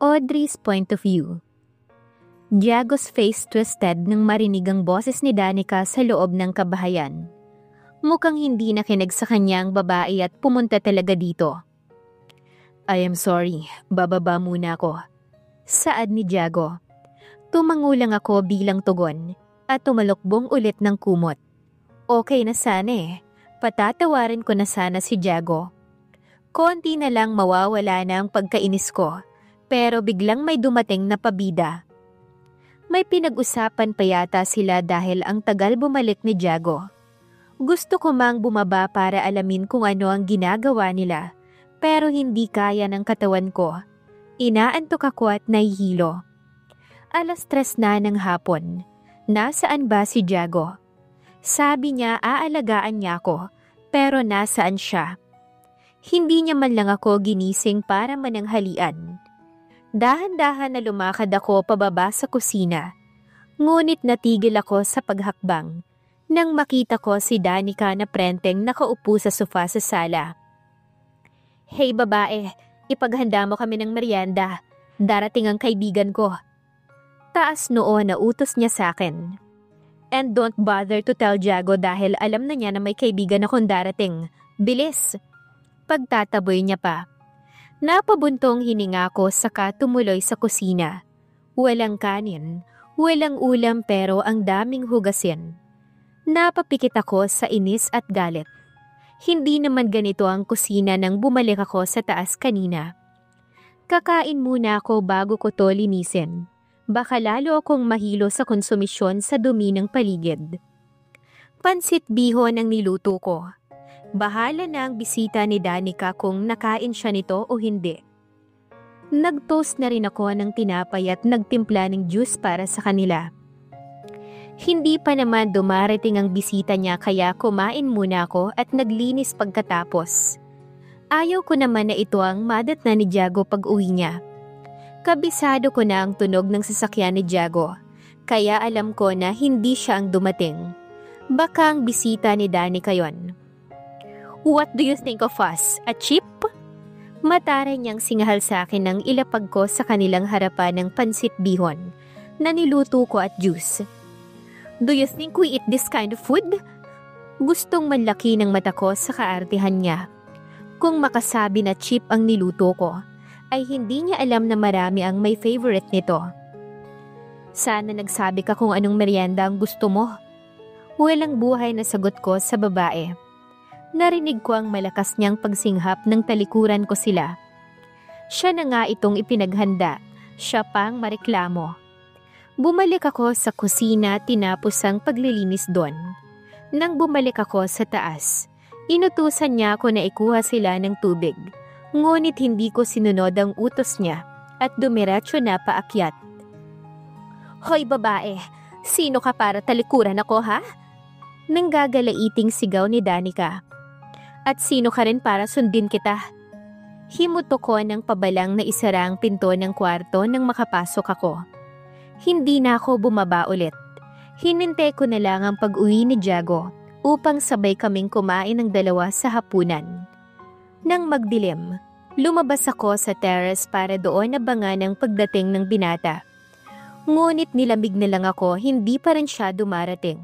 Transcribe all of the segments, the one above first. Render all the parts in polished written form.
Audrey's point of view. Diago's face twisted nang marinig ang boses ni Danica sa loob ng kabahayan. Mukhang hindi nakinig sa kanya ang babae at pumunta talaga dito. I am sorry, bababa muna ako. Saad ni Diago. Tumangulang ako bilang tugon at tumalukbong ulit ng kumot. Okay na sana eh, patatawarin ko na sana si Diago. Konti na lang mawawala na ang pagkainis ko, pero biglang may dumating na pabida. May pinag-usapan pa yata sila dahil ang tagal bumalik ni Diago. Gusto ko mang bumaba para alamin kung ano ang ginagawa nila, pero hindi kaya ng katawan ko. Inaantok ako at nahihilo. 3:00 na ng hapon. Nasaan ba si Diago? Sabi niya aalagaan niya ako, pero nasaan siya? Hindi niya man lang ako ginising para mananghalian. Dahan-dahan na lumakad ako pababa sa kusina. Ngunit natigil ako sa paghakbang nang makita ko si Danica na prenteng nakaupo sa sofa sa sala. Hey babae, ipaghanda mo kami ng merienda. Darating ang kaibigan ko. Taas noo na utos niya sa akin. And don't bother to tell Diago dahil alam na niya na may kaibigan akong darating. Bilis! Pagtataboy niya pa. Napabuntong hininga ko saka tumuloy sa kusina. Walang kanin, walang ulam pero ang daming hugasin. Napapikit ako sa inis at galit. Hindi naman ganito ang kusina nang bumalik ako sa taas kanina. Kakain muna ako bago ko to linisin. Baka lalo akong mahilo sa konsumisyon sa dumi ng paligid. Pansit bihon ang niluto ko. Bahala na ang bisita ni Danica kung nakain siya nito o hindi. Nag-toast na rin ako ng tinapay at nagtimpla ng juice para sa kanila. Hindi pa naman dumarating ang bisita niya kaya kumain muna ako at naglinis pagkatapos. Ayaw ko naman na ito ang madatna ni Diago pag uwi niya. Kabisado ko na ang tunog ng sasakyan ni Diago, kaya alam ko na hindi siya ang dumating. Baka ang bisita ni Danica yon. What do you think of us? A chip? Mataray niyang singahal sa akin nang ilapag ko sa kanilang harapan ng pansit bihon na niluto ko at juice. Do you think we eat this kind of food? Gustong manlaki ng mata ko sa kaartihan niya. Kung makasabi na chip ang niluto ko, ay hindi niya alam na marami ang may favorite nito. Sana nagsabi ka kung anong merienda ang gusto mo. Walang buhay na sagot ko sa babae. Narinig ko ang malakas niyang pagsinghap ng talikuran ko sila. Siya na nga itong ipinaghanda, siya pang mareklamo. Bumalik ako sa kusina tinapos ang paglilinis doon. Nang bumalik ako sa taas, inutusan niya ako na ikuha sila ng tubig. Ngunit hindi ko sinunod ang utos niya at dumiretso na paakyat. Hoy babae, sino ka para talikuran ako ha? Nanggagalaiting sigaw ni Danica. At sino ka rin para sundin kita? Himuto ko ng pabalang na isara ang pinto ng kwarto nang makapasok ako. Hindi na ako bumaba ulit. Hinintay ko na lang ang pag-uwi ni Diago upang sabay kaming kumain ng dalawa sa hapunan. Nang magdilim, lumabas ako sa terrace para doon abangan ang pagdating ng binata. Ngunit nilamig na lang ako, hindi pa rin siya dumarating.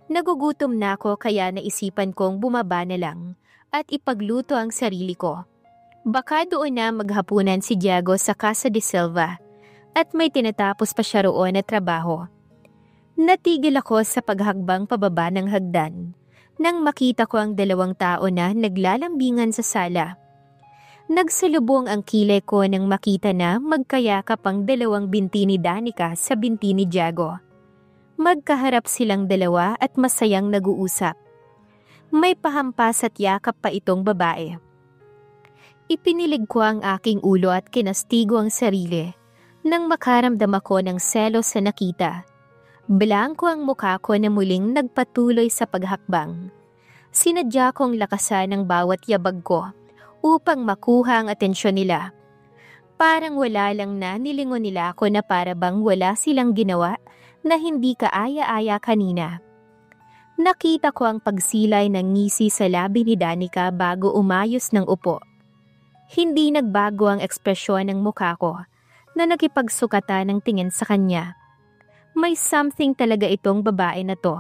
Nagugutom na ako kaya naisipan kong bumaba na lang at ipagluto ang sarili ko. Baka doon na maghapunan si Diago sa Casa de Silva at may tinatapos pa siya roon na trabaho. Natigil ako sa paghakbang pababa ng hagdan nang makita ko ang dalawang tao na naglalambingan sa sala. Nagsalubong ang kilay ko nang makita na magkayakap ang dalawang binti ni Danica sa binti ni Diago. Magkaharap silang dalawa at masayang nag-uusap. May pahampas at yakap pa itong babae. Ipinilig ko ang aking ulo at kinastigo ang sarili nang makaramdam ako ng selos sa nakita. Blanko ang mukha ko na muling nagpatuloy sa paghakbang. Sinadya kong lakasan ang bawat yabag ko upang makuha ang atensyon nila. Parang wala lang na nilingon nila ako na para bang wala silang ginawa na hindi kaaya-aya kanina. Nakita ko ang pagsilay ng ngisi sa labi ni Danica bago umayos ng upo. Hindi nagbago ang ekspresyon ng mukha ko na nakipagsukata ng tingin sa kanya. May something talaga itong babae na to.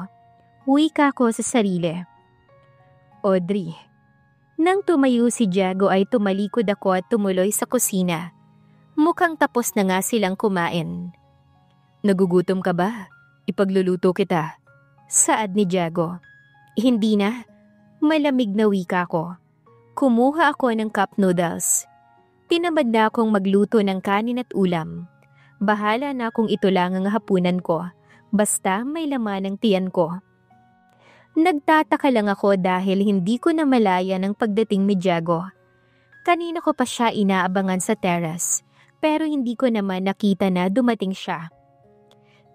Wika ko sa sarili. Audrey. Nang tumayo si Diego ay tumalikod ako at tumuloy sa kusina. Mukhang tapos na nga silang kumain. Nagugutom ka ba? Ipagluluto kita. Saad ni Diego. Hindi na. Malamig na wika ko. Kumuha ako ng cup noodles. Tinamad na akong magluto ng kanin at ulam. Bahala na kung ito lang ang hapunan ko. Basta may laman ang tiyan ko. Nagtataka lang ako dahil hindi ko na malaya ng pagdating ni Diego. Kanina ko pa siya inaabangan sa terrace, pero hindi ko naman nakita na dumating siya.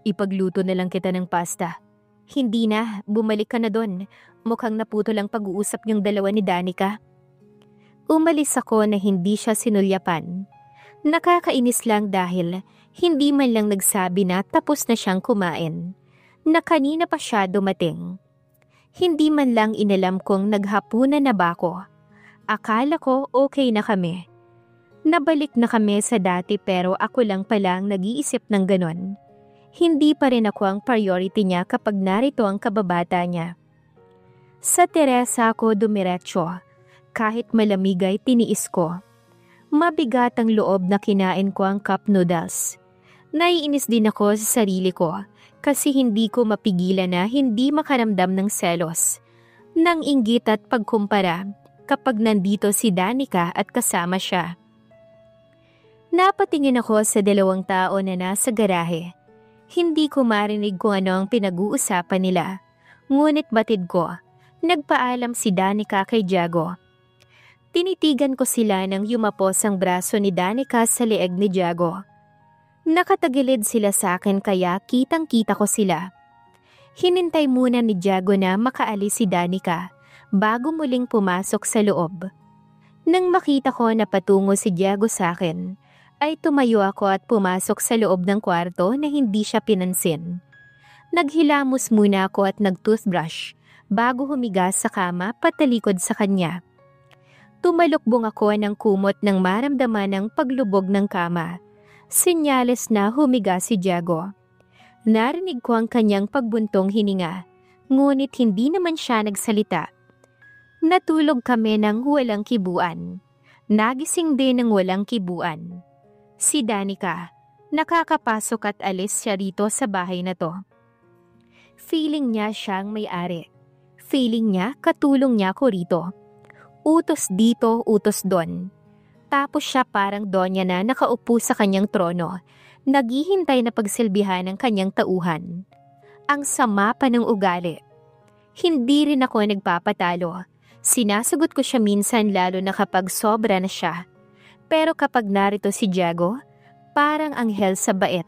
Ipagluto na lang kita ng pasta. Hindi na, bumalik ka na doon. Mukhang naputo lang pag-uusap yung dalawa ni Danica. Umalis ako na hindi siya sinulyapan. Nakakainis lang dahil hindi man lang nagsabi na tapos na siyang kumain. Na kanina pa siya dumating. Hindi man lang inalam kong naghapunan na ba ako. Akala ko okay na kami. Nabalik na kami sa dati pero ako lang palang nag-iisip ng ganon. Hindi pa rin ako ang priority niya kapag narito ang kababata niya. Sa teresa ako dumiretso. Kahit malamig ay tiniis ko. Mabigat ang loob na kinain ko ang cup noodles. Naiinis din ako sa sarili ko kasi hindi ko mapigilan na hindi makaramdam ng selos, ng inggit at pagkumpara kapag nandito si Danica at kasama siya. Napatingin ako sa dalawang tao na nasa garahe. Hindi ko marinig kung ano ang pinag-uusapan nila. Ngunit batid ko, nagpaalam si Danica kay Diego. Tinitigan ko sila nang yumapos ang braso ni Danica sa leeg ni Diego. Nakatagilid sila sa akin kaya kitang-kita ko sila. Hinintay muna ni Diego na makaalis si Danica bago muling pumasok sa loob. Nang makita ko na patungo si Diego sa akin, ay tumayo ako at pumasok sa loob ng kwarto na hindi siya pinansin. Naghilamos muna ako at nag-toothbrush bago humiga sa kama patalikod sa kanya. Tumalukbong ako ng kumot nang maramdaman ng paglubog ng kama. Senyales na humiga si Diego. Narinig ko ang kanyang pagbuntong hininga, ngunit hindi naman siya nagsalita. Natulog kami ng walang kibuan. Nagising din ng walang kibuan. Si Danica, nakakapasok at alis siya rito sa bahay na to. Feeling niya siyang may-ari. Feeling niya katulong niya ko rito. Utos dito, utos doon. Tapos siya parang donya na nakaupo sa kanyang trono, naghihintay na pagsilbihan ng kanyang tauhan. Ang sama pa ng ugali. Hindi rin ako nagpapatalo. Sinasagot ko siya minsan lalo na kapag sobra na siya. Pero kapag narito si Diego, parang anghel sa bait.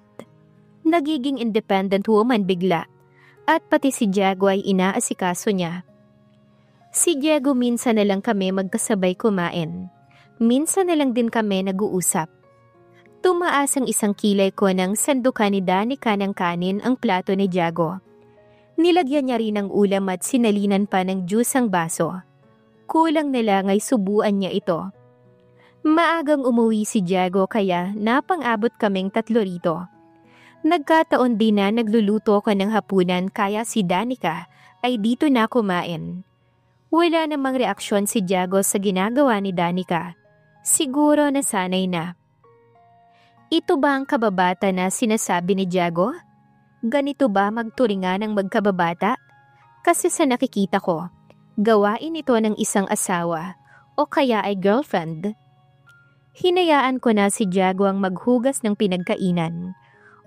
Nagiging independent woman bigla. At pati si Diego ay inaasikaso niya. Si Diego minsan na lang kami magkasabay kumain. Minsan na lang din kami nag-uusap. Tumaas ang isang kilay ko ng sandukan ni Danica ng kanin ang plato ni Diego. Nilagyan niya rin ng ulam at sinalinan pa ng juice ang baso. Kulang na lang ay subuan niya ito. Maagang umuwi si Diego kaya napang-abot kaming tatlo rito. Nagkataon din na nagluluto ko ng hapunan kaya si Danica ay dito na kumain. Wala namang reaksyon si Diego sa ginagawa ni Danica. Siguro nasanay na. Ito ba ang kababata na sinasabi ni Diego? Ganito ba magturingan ng magkababata? Kasi sa nakikita ko, gawain ito ng isang asawa o kaya ay girlfriend. Hinayaan ko na si Diego ang maghugas ng pinagkainan.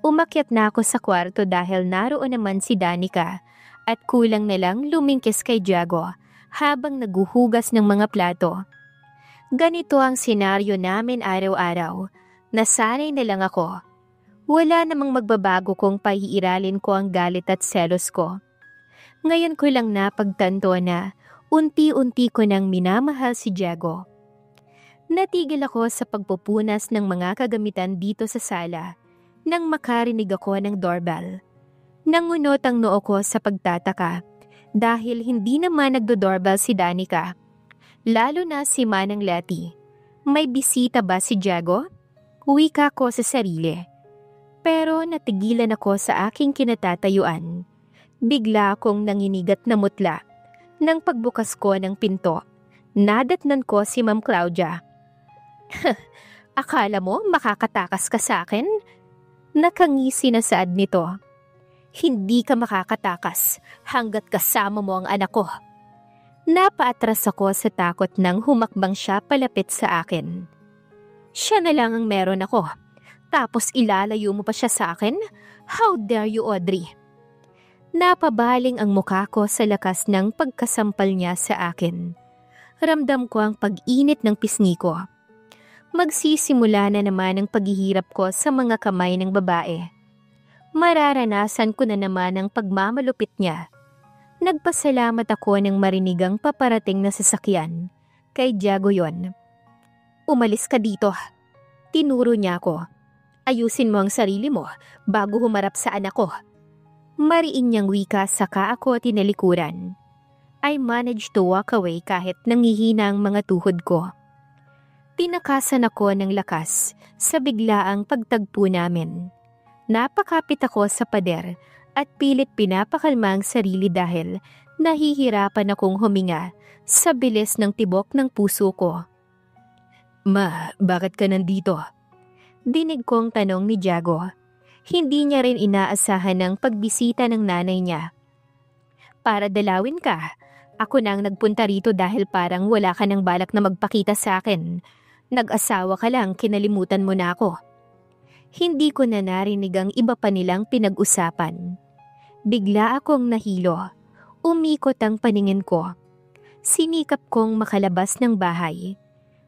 Umakyat na ako sa kwarto dahil naroon naman si Danica at kulang na lang lumingkis kay Diego habang naguhugas ng mga plato. Ganito ang senaryo namin araw-araw. Nasanay na lang ako. Wala namang magbabago kung pahiiralin ko ang galit at selos ko. Ngayon ko lang napagtanto na unti-unti ko nang minamahal si Diego. Natigil ako sa pagpupunas ng mga kagamitan dito sa sala nang makarinig ako ng doorbell. Nangunot ang noo ko sa pagtataka dahil hindi naman nagdo-doorbell si Danica. Lalo na si Manang Letty. May bisita ba si Diego? Wika ko sa sarili. Pero natigilan ako sa aking kinatatayuan. Bigla akong nangingigat na mutla. Nang pagbukas ko ng pinto, nadatnan ko si Ma'am Claudia. Akala mo makakatakas ka sa akin? Nakangisi na saad nito. Hindi ka makakatakas hanggat kasama mo ang anak ko. Napaatras ako sa takot nang humakbang siya palapit sa akin. Siya na lang ang meron ako. Tapos ilalayo mo pa siya sa akin? How dare you, Audrey? Napabaling ang mukha ko sa lakas ng pagkasampal niya sa akin. Ramdam ko ang pag-init ng pisngi ko. Magsisimula na naman ang paghihirap ko sa mga kamay ng babae. Mararanasan ko na naman ang pagmamalupit niya. Nagpasalamat ako nang marinig ang paparating na sasakyan. Kay Diago yon. Umalis ka dito. Tinuro niya ako. Ayusin mo ang sarili mo bago humarap sa anak ko. Mariin niyang wika saka ako tinalikuran. I managed to walk away kahit nangihina ang mga tuhod ko. Tinakasan ako ng lakas sa biglaang pagtagpo namin. Napakapit ako sa pader at pilit pinapakalma ang sarili dahil nahihirapan akong huminga sa bilis ng tibok ng puso ko. Ma, bakit ka nandito? Dinig kong tanong ni Diago. Hindi niya rin inaasahan ang pagbisita ng nanay niya. Para dalawin ka, ako na ang nagpunta rito dahil parang wala ka ng balak na magpakita sa akin. Nag-asawa ka lang, kinalimutan mo na ako. Hindi ko na narinig ang iba pa nilang pinag-usapan. Bigla akong nahilo. Umikot ang paningin ko. Sinikap kong makalabas ng bahay.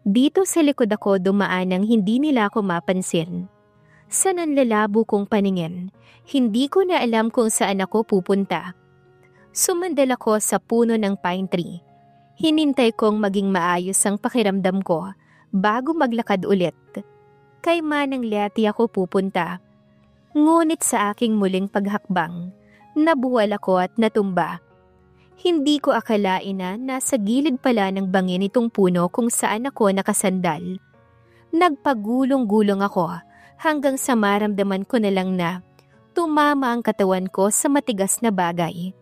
Dito sa likod ako dumaan nang hindi nila ako mapansin. Sa nanlalabo kong paningin, hindi ko na alam kung saan ako pupunta. Sumandal ako sa puno ng pine tree. Hinintay kong maging maayos ang pakiramdam ko bago maglakad ulit. Kay Manang Leti ako pupunta. Ngunit sa aking muling paghakbang, nabuwal ako at natumba. Hindi ko akalain na nasa gilid pala ng bangin itong puno kung saan ako nakasandal. Nagpagulong-gulong ako hanggang sa maramdaman ko na lang na tumama ang katawan ko sa matigas na bagay.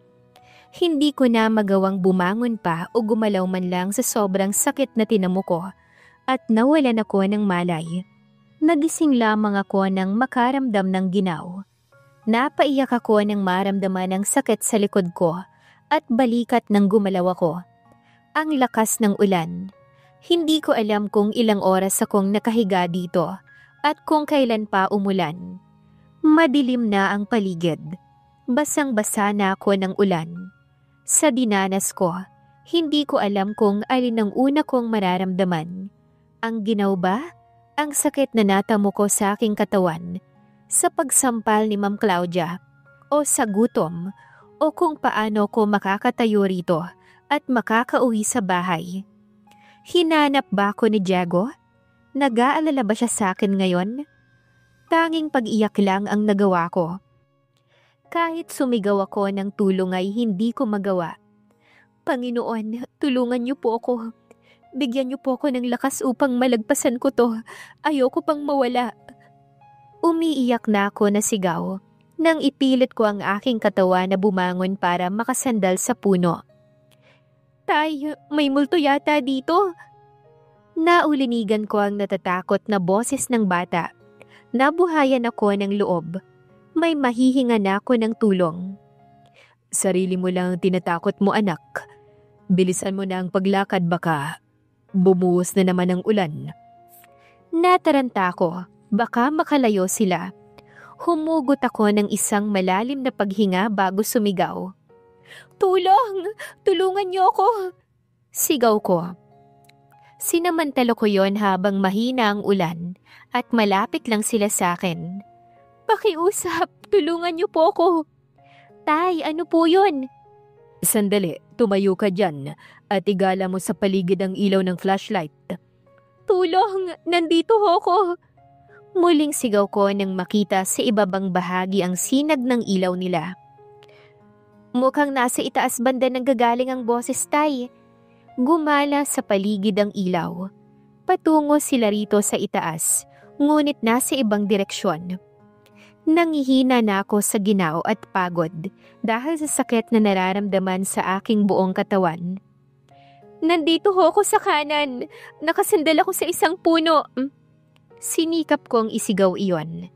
Hindi ko na magawang bumangon pa o gumalaw man lang sa sobrang sakit na tinamo ko at nawalan ako ng malay. Nagising lamang ako nang makaramdam ng ginaw. Napaiyak ako nang maramdaman ang sakit sa likod ko at balikat nang gumalaw ako. Ang lakas ng ulan. Hindi ko alam kung ilang oras akong nakahiga dito at kung kailan pa umulan. Madilim na ang paligid. Basang-basa na ako ng ulan. Sa dinanas ko, hindi ko alam kung alin ang una kong mararamdaman. Ang ginaw ba? Ang sakit na natamo ko sa aking katawan? Sa pagsampal ni Ma'am Claudia? O sa gutom? O kung paano ko makakatayo rito at makakauwi sa bahay? Hinanap ba ako ni Diago? Nag-aalala ba siya sa akin ngayon? Tanging pag-iyak lang ang nagawa ko. Kahit sumigaw ako ng tulong ay hindi ko magawa. Panginoon, tulungan niyo po ako. Bigyan niyo po ako ng lakas upang malagpasan ko to. Ayoko pang mawala. Umiiyak na ako na sigaw nang ipilit ko ang aking katawan na bumangon para makasandal sa puno. Tay, may multo yata dito. Naulinigan ko ang natatakot na boses ng bata. Nabuhayan ako ng loob. May mahihinga na ako ng tulong. Sarili mo lang tinatakot mo, anak. Bilisan mo na ang paglakad, baka bumuhos na naman ang ulan. Nataranta ko, baka makalayo sila. Humugot ako ng isang malalim na paghinga bago sumigaw. Tulong! Tulungan niyo ako! Sigaw ko. Sinamantala ko yon habang mahina ang ulan at malapit lang sila sa akin. Pakiusap, tulungan niyo po ako. Tay, ano po yun? Sandali, tumayo ka dyan at igala mo sa paligid ang ilaw ng flashlight. Tulong, nandito ako. Muling sigaw ko nang makita sa ibabang bahagi ang sinag ng ilaw nila. Mukhang nasa itaas banda nang gagaling ang boses, Tay. Gumala sa paligid ang ilaw. Patungo sila rito sa itaas. ngunit nasa ibang direksyon. Nangihina na ako sa ginao at pagod dahil sa sakit na nararamdaman sa aking buong katawan. Nandito ho ako sa kanan. Nakasandal ako sa isang puno. Sinikap kong isigaw iyon.